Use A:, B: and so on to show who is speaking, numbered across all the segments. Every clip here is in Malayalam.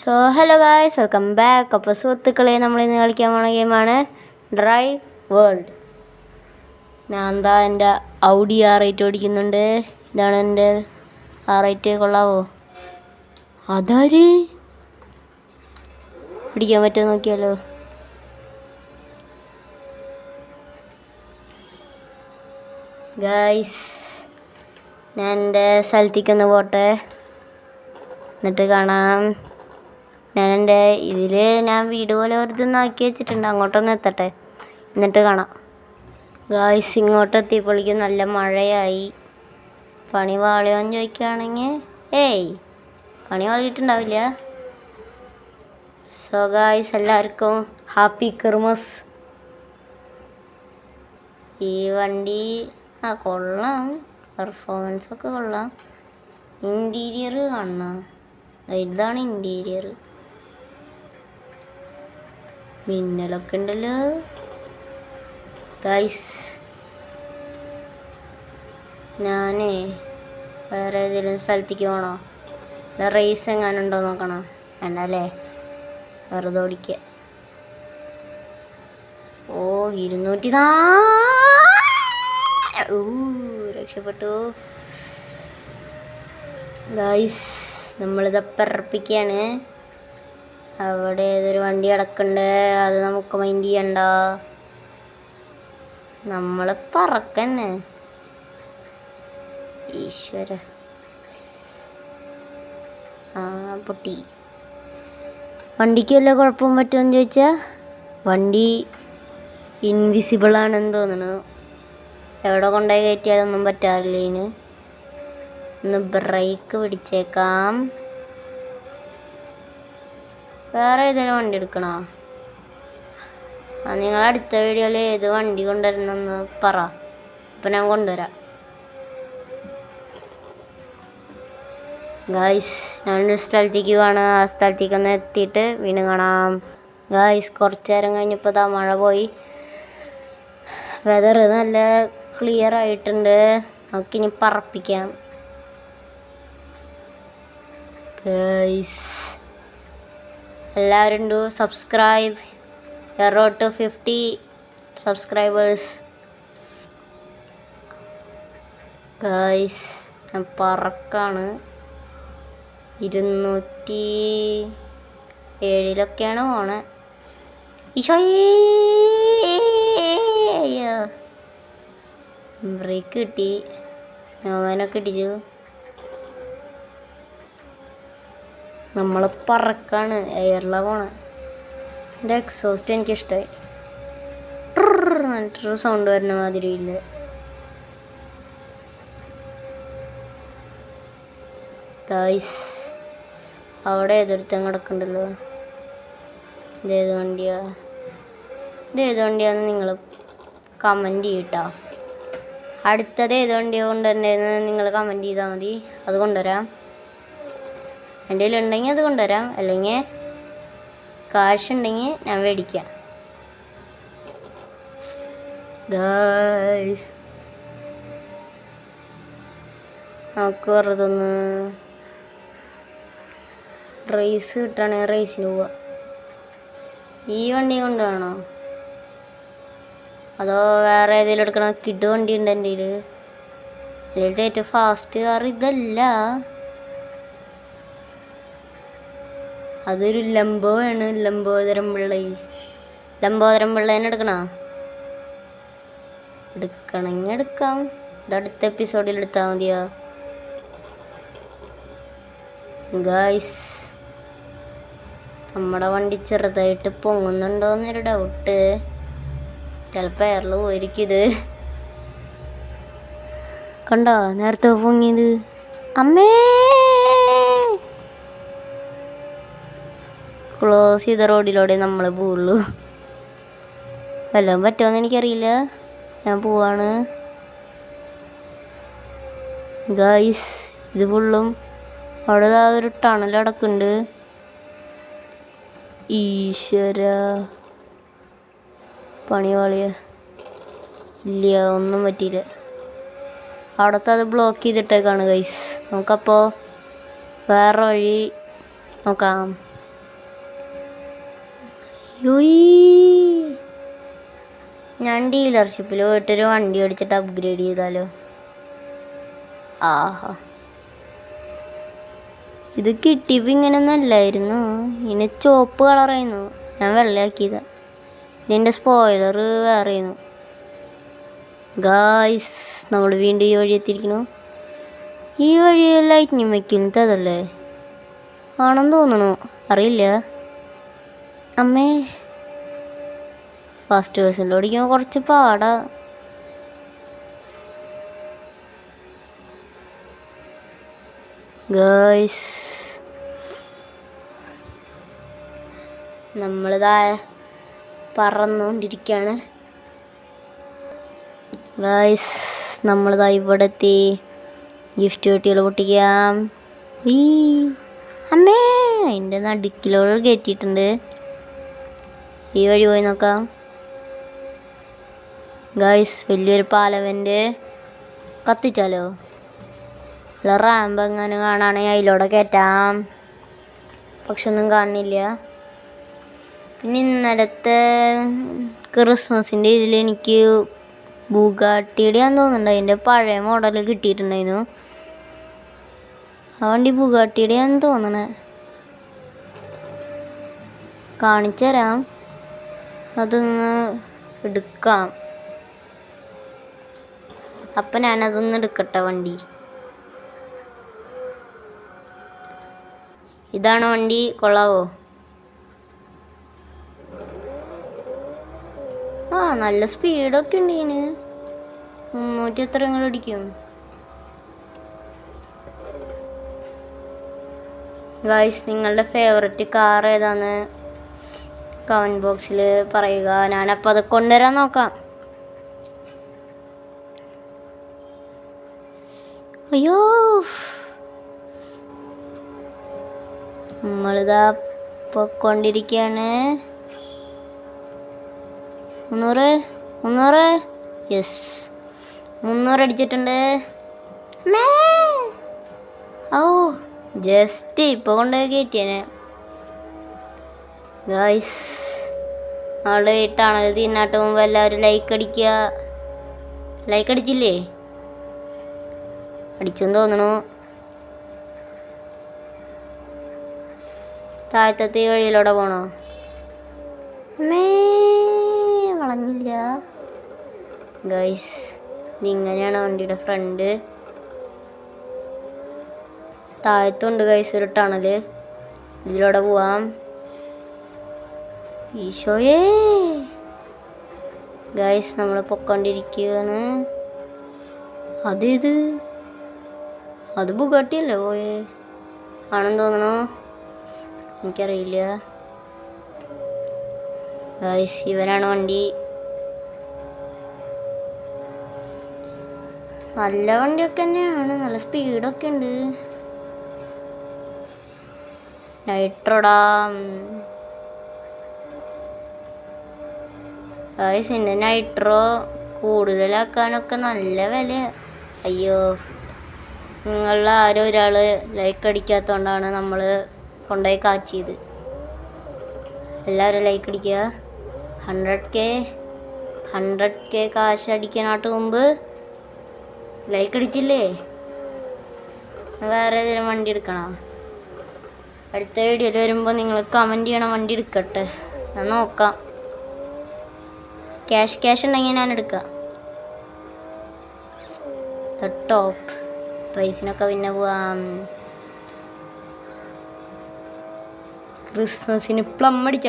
A: So hello guys, welcome back. അപ്പോൾ സുഹൃത്തുക്കളെ, നമ്മളിന്ന് കളിക്കാൻ പോണ ഗെയിമാണ് ഡ്രൈവ് വേൾഡ്. ഞാൻ എന്താ എൻ്റെ ഔഡി R8 ഓടിക്കുന്നുണ്ട്. ഇതാണ് എൻ്റെ R8. കൊള്ളാവോ? അതാര് പിടിക്കാൻ പറ്റുമോ നോക്കിയാലോ. ഗായ്സ്, ഞാൻ എൻ്റെ സ്ഥലത്തേക്കൊന്ന് പോട്ടെ, എന്നിട്ട് കാണാം. ഞാൻ വീട് പോലെ വെറുതെ ആക്കി വെച്ചിട്ടുണ്ട്. അങ്ങോട്ടൊന്ന് എത്തട്ടെ, എന്നിട്ട് കാണാം. ഗായ്സ്, ഇങ്ങോട്ട് എത്തിയപ്പോഴേക്കും നല്ല മഴയായി. പണി വാളിയോന്ന് ചോദിക്കുകയാണെങ്കിൽ പണി വാളിയിട്ടുണ്ടാവില്ല. സോ ഗായ്സ്, എല്ലാവർക്കും ഹാപ്പി ക്രിസ്മസ്. ഈ വണ്ടി കൊള്ളാം, പെർഫോമൻസൊക്കെ കൊള്ളാം. ഇൻറ്റീരിയർ കാണണം. ഇതാണ് ഇൻറ്റീരിയർ. മിന്നലൊക്കെ ഉണ്ടല്ലോ ഗൈസ്. ഞാനേ വേറെ ഏതെങ്കിലും സ്ഥലത്തേക്ക് പോകണോ? റേസ് എങ്ങാനും ഉണ്ടോ നോക്കണം. വേണ്ടല്ലേ, വെറുതെ ഓടിക്കുക. 204 രക്ഷപ്പെട്ടു ഗൈസ്. നമ്മളിത് പറപ്പിക്കുകയാണ്. അവിടെ ഏതൊരു വണ്ടി കിടക്കുന്നുണ്ട്, അത് നമുക്ക് മൈൻഡ് ചെയ്യണ്ട. നമ്മൾ പറക്കന്നെ. ഈശ്വര, പൊട്ടി. വണ്ടിക്ക് വല്ല കുഴപ്പം പറ്റുമെന്ന് ചോദിച്ചാൽ വണ്ടി ഇൻവിസിബിൾ ആണെന്ന് തോന്നുന്നു. എവിടെ കൊണ്ടുപോയി കയറ്റിയാലൊന്നും പറ്റാറില്ല. ഇതിന് ഒന്ന് ബ്രേക്ക് പിടിച്ചേക്കാം. വേറെ ഏതെങ്കിലും വണ്ടി എടുക്കണോ? നിങ്ങൾ അടുത്ത വീഡിയോയിൽ ഏത് വണ്ടി കൊണ്ടുവരണമെന്ന് പറ, അപ്പം ഞാൻ കൊണ്ടുവരാം. ഗായ്സ്, ഞാനൊരു സ്ഥലത്തേക്ക് കാണാം. ആ സ്ഥലത്തേക്ക് ഒന്ന് എത്തിയിട്ട് വീണ്ടും കാണാം. ഗായ്സ്, കുറച്ച് നേരം കഴിഞ്ഞപ്പോൾ മഴ പോയി. വെതർ നല്ല ക്ലിയർ ആയിട്ടുണ്ട്. നമുക്കിനി പറപ്പിക്കാം. ഗൈസ്, എല്ലാവരും do subscribe. Road to 50 subscribers. Guys, ഞാൻ പറക്കാണ്. 207 പോണേ. ബ്രേക്ക് കിട്ടി, നോവാനൊക്കെ ഇടിച്ചു. നമ്മൾ പറക്കാണ്, എയറിലാണ് പോണേ. എൻ്റെ എക്സോസ്റ്റ് എനിക്കിഷ്ടമായി. എന്നിട്ടൊരു സൗണ്ട് വരുന്ന മാതിരിയില്ല. ഗൈസ്, അവിടെ ഏതൊരുത്തം കിടക്കണ്ടല്ലോ. ഇതേത് വണ്ടിയാന്ന് നിങ്ങൾ കമൻറ്റ് ചെയ്യട്ടോ. അടുത്തത് ഏത് വണ്ടിയാണ് കൊണ്ടുവരേണ്ടതെന്ന് നിങ്ങൾ കമൻറ്റ് ചെയ്താൽ മതി. അത് കൊണ്ടുവരാം. എൻ്റെ കയ്യിലുണ്ടെങ്കിൽ അത് കൊണ്ടുവരാം, അല്ലെങ്കിൽ കാശ് ഉണ്ടെങ്കിൽ ഞാൻ മേടിക്കാം. ഗൈസ്, നമുക്ക് വെറുതെ ഒന്ന് റേസ് കിട്ടുകയാണെങ്കിൽ റേസിന് പോവാം. ഈ വണ്ടി കൊണ്ടുവേണോ അതോ വേറെ ഏതെങ്കിലും എടുക്കണോ? കിഡ് വണ്ടി ഉണ്ട് എൻ്റെ കയ്യിൽ. അതിലത്തെ ഏറ്റവും ഫാസ്റ്റ് കാർ ഇതല്ല, അതൊരു ലംബോ ആണ്. ലംബോദരം പിള്ളേനെ എടുക്കണോ? എടുക്കണമെങ്കിൽ എടുക്കാം. ഇതടുത്ത എപ്പിസോഡിൽ എടുത്താൽ മതിയോ? ഗായ്സ്, നമ്മുടെ വണ്ടി ചെറുതായിട്ട് പൊങ്ങുന്നുണ്ടോയെന്നൊരു ഡൗട്ട്. ചിലപ്പോൾ എയറിൽ പോയിരിക്കും. ഇത് കണ്ടോ, നേരത്തെ പൊങ്ങിയത്. അമ്മേ, ക്ലോസ് ചെയ്ത റോഡിലൂടെ നമ്മൾ പോവുള്ളൂ. വല്ലതും പറ്റുമെന്ന് എനിക്കറിയില്ല. ഞാൻ പോവാണ് ഗായ്സ്. ഇത് ഫുള്ളും അവിടെ ഒരു ടണൽ അടക്കുന്നുണ്ട്. ഈശ്വര, പണിവാളിയ ഇല്ല, ഒന്നും പറ്റിയില്ല. അവിടുത്തെ അത് ബ്ലോക്ക് ചെയ്തിട്ടേക്കാണ് ഗൈസ്. നമുക്കപ്പോൾ വേറെ വഴി നോക്കാം. ഞാൻ ഡീലർഷിപ്പിൽ പോയിട്ടൊരു വണ്ടി അടിച്ചിട്ട് അപ്ഗ്രേഡ് ചെയ്താലോ? ആഹാ, ഇത് കിട്ടിയപ്പോൾ ഇങ്ങനെയൊന്നും അല്ലായിരുന്നു. ഇനി ചുവപ്പ് കളറായിരുന്നു, ഞാൻ വെള്ളയാക്കിയതാ. ഇതിൻ്റെ സ്പോയിലർ വേറെയായിരുന്നു. ഗായ്സ്, നമ്മൾ വീണ്ടും ഈ വഴി എത്തിയിരിക്കുന്നു. ഈ വഴി ലൈറ്റിനിങ് വെക്കുന്നതല്ലേ ആണെന്ന് തോന്നുന്നു, അറിയില്ല. അമ്മേ, ഫസ്റ്റ് പേഴ്സണിൽ ഓടിക്കാൻ കുറച്ച് പാടാ. ഗായ്സ്, നമ്മളിതാ പറന്നുകൊണ്ടിരിക്കുകയാണ്. ഗായ്സ്, നമ്മളിതാ ഇവിടെ എത്തി. ഗിഫ്റ്റ് പെട്ടികൾ പൊട്ടിക്കാം. അമ്മേ, അതിൻ്റെ നടുക്കിലോട് കയറ്റിയിട്ടുണ്ട്. ഈ വഴി പോയി നോക്കാം. ഗായ്സ്, വലിയൊരു പാലവൻ്റെ കത്തിച്ചാലോ? അല്ല, റാമ്പ് എങ്ങനെ കാണുകയാണെങ്കിൽ അതിലൂടെ കയറ്റാം. പക്ഷെ ഒന്നും കാണുന്നില്ല. പിന്നെ ഇന്നലത്തെ ക്രിസ്മസിൻ്റെ ഇതിൽ എനിക്ക് ബുഗാട്ടിയുടെ ആണെന്ന് തോന്നുന്നുണ്ട്, അതിൻ്റെ പഴയ മോഡൽ കിട്ടിയിട്ടുണ്ടായിരുന്നു. ആ വണ്ടി ബുഗാട്ടിയുടെ ആണെന്ന് തോന്നണേ. കാണിച്ചു തരാം, അതൊന്ന് എടുക്കാം. അപ്പം ഞാനതൊന്ന് എടുക്കട്ടെ. വണ്ടി ഇതാണ്. വണ്ടി കൊള്ളാവോ? ആ, നല്ല സ്പീഡൊക്കെ ഉണ്ട് ഇതിന്. 300 എത്ര ഇങ്ങോട്ട് അടിക്കും. ഗായ്സ്, നിങ്ങളുടെ ഫേവററ്റ് കാർ ഏതാന്ന് കമൻറ്റ് ബോക്സിൽ പറയുക. ഞാനപ്പോൾ അത് കൊണ്ടുവരാൻ നോക്കാം. അയ്യോ, നമ്മളിതാ പൊയ്ക്കൊണ്ടിരിക്കുകയാണ്. 300 യെസ്, 300 അടിച്ചിട്ടുണ്ട്. ഓ, ജസ്റ്റ് ഇപ്പോൾ കൊണ്ടുപോയി കയറ്റിയേനെ. ഗായ്സ്, അവിടെ ടണൽ തിന്നാട്ട് മുമ്പ് എല്ലാവരും ലൈക്ക് അടിക്കുക. ലൈക്ക് അടിച്ചില്ലേ? അടിച്ചെന്ന് തോന്നണു. താഴത്തെ വഴിയിലൂടെ പോണോ? വളഞ്ഞില്ല. ഗൈസ്, ഇതിങ്ങനെയാണ് വണ്ടിയുടെ ഫ്രണ്ട്. താഴത്തുണ്ട് ഗൈസ് ഒരു ടണല്, ഇതിലൂടെ പോവാം. ഈശോയേ, ഗൈസ്, നമ്മൾ പൊക്കോണ്ടിരിക്കുകയാണ്. അത് ബുഗാട്ടിയല്ലേ പോയേ? ആണെന്ന് തോന്നണു, എനിക്കറിയില്ല. ഗൈസ്, ഇവരാണ് വണ്ടി. നല്ല വണ്ടിയൊക്കെ തന്നെയാണ്, നല്ല സ്പീഡൊക്കെ ഉണ്ട്. നൈട്രോടാ. ഗൈസ്, ഇതിൻ്റെ നൈട്രോ കൂടുതലാക്കാനൊക്കെ നല്ല വില. അയ്യോ, നിങ്ങളിൽ ആരോ ഒരാൾ ലൈക്ക് അടിക്കാത്തതുകൊണ്ടാണ് നമ്മൾ കൊണ്ടുപോയി കാച്ചിയത്. എല്ലാവരും ലൈക്ക് അടിക്കുക. 100K കാശ് അടിക്കാനായിട്ട് മുമ്പ് ലൈക്ക് അടിച്ചില്ലേ? വേറെ ഏതെങ്കിലും വണ്ടി എടുക്കണോ? അടുത്ത വീഡിയോയിൽ വരുമ്പോൾ നിങ്ങൾ കമൻറ്റ് ചെയ്യണം. വണ്ടി എടുക്കട്ടെ, ഞാൻ നോക്കാം. ക്യാഷ് ഉണ്ടെങ്കിൽ ഞാൻ എടുക്കാം. ടോപ്പ് പ്രൈസിനൊക്കെ പിന്നെ പോവാം. ക്രിസ്മസിന് പ്ലം അടിച്ച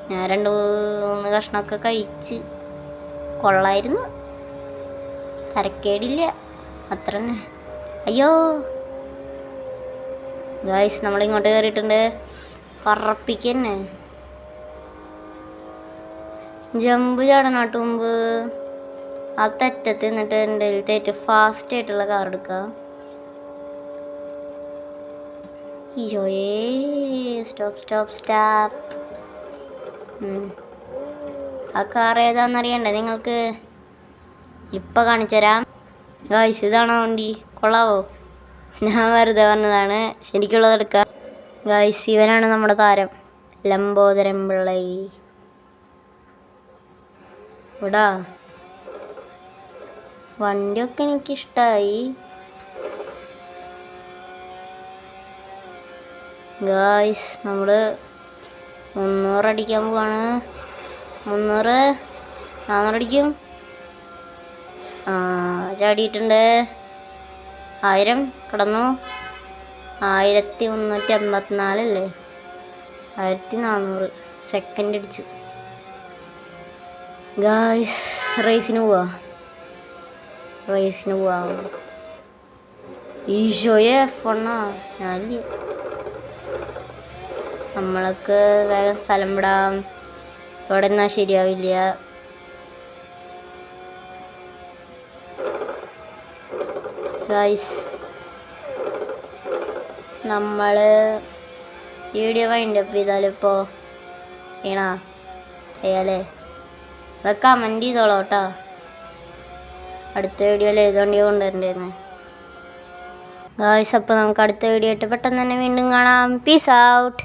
A: ഞാൻ 2-3 കഷ്ണമൊക്കെ കഴിച്ച് കൊള്ളായിരുന്നു. തരക്കേടില്ല, അത്ര തന്നെ. അയ്യോ ഗായ്സ്, നമ്മളിങ്ങോട്ട് കയറിയിട്ടുണ്ട്. പറപ്പിക്കന്നെ. ജമ്പ് ചാടാനാട്ട് മുമ്പ് ആ തെറ്റത്ത് നിന്നിട്ട് എൻ്റെ ഏറ്റവും ഫാസ്റ്റ് ആയിട്ടുള്ള കാർ എടുക്കുക. ഈശോയേ, സ്റ്റോപ്പ്. ആ കാർ ഏതാണെന്നറിയണ്ടേ നിങ്ങൾക്ക്? ഇപ്പം കാണിച്ചു തരാം. ഗായ്സ്, ഇതാണോ വണ്ടി? കൊള്ളാവോ? ഞാൻ വെറുതെ പറഞ്ഞതാണ്, ശരിക്കുള്ളത് എടുക്കാം. ഗായ്സ്, ഇവനാണ് നമ്മുടെ താരം. ലംബോദരൻ പിള്ളൈ. ഇവിടാ വണ്ടിയൊക്കെ എനിക്കിഷ്ടമായി. ഗായ്സ് നമ്മൾ 300 അടിക്കാൻ പോവാണ്. 300 400 അടിക്കും. ചാടിയിട്ടുണ്ട്. 1000 കടന്നു. 1384 അല്ലേ? 1400 സെക്കൻഡ് അടിച്ചു. ഗായ്സ് റേസിന് പോവാം. ഈശോയെ F1 ഞാനില്ല. നമ്മളൊക്കെ വേഗം സ്ഥലം വിടാം. ഇവിടെ നിന്നാൽ ശരിയാവില്ല. ഗായ്സ് നമ്മൾ വീഡിയോ വൈൻഡപ്പ് ചെയ്താലിപ്പോൾ ചെയ്യാലേ? അത് കമൻറ്റ് ചെയ്തോളൂ കേട്ടോ. അടുത്ത വീഡിയോയിൽ ഏതുകൊണ്ടോ കൊണ്ടുവരണ്ടേന്ന്. ഗായ്സ് അപ്പോൾ നമുക്ക് അടുത്ത വീഡിയോ ആയിട്ട് പെട്ടെന്ന് തന്നെ വീണ്ടും കാണാം. Peace out.